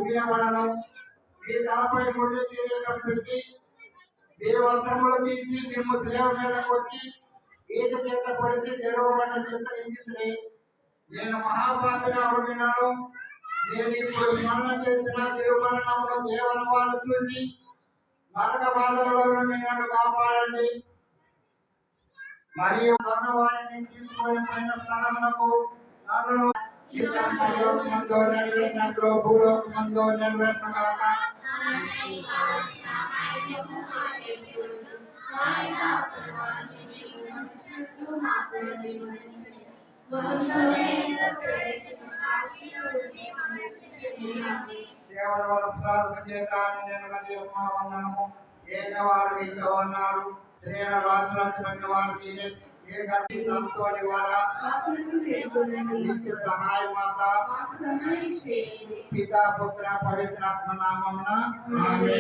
ముగియబడను. మీ తలపై ముళ్ళు కిరీటం పెట్టి మీ వస్త్రములు తీసి మేము శిలువ మీద కొట్టి ఈట చేత పడితే తెరవబడిన చిత్తగించి నేను మహాపాపిగా ఉండినాను. నేను ఇప్పుడు స్మరణ చేసిన తిరుమరణమును దేవుని వాళ్ళు చూసి నరక బాధలలో నుండి నన్ను కాపాడండి. మరియు వారిని తీసుకొని పోయిన స్థలమునకు నన్ను పరలోకమందు నెరవేరినట్లు భూలోకమందు నెరవేరును గాక. దేవుని వారి ప్రసాదము చేత నేను మరియమ్మ వందనము. ఏకవారు మీతో ఉన్నారు, స్త్రీల రాజులంతమైన వారు మీరే. ఏ గర్భంతోని వారా నిత్య సహాయ మాత పితా పుత్ర పవిత్రాత్మ నామమున ఆమేన్.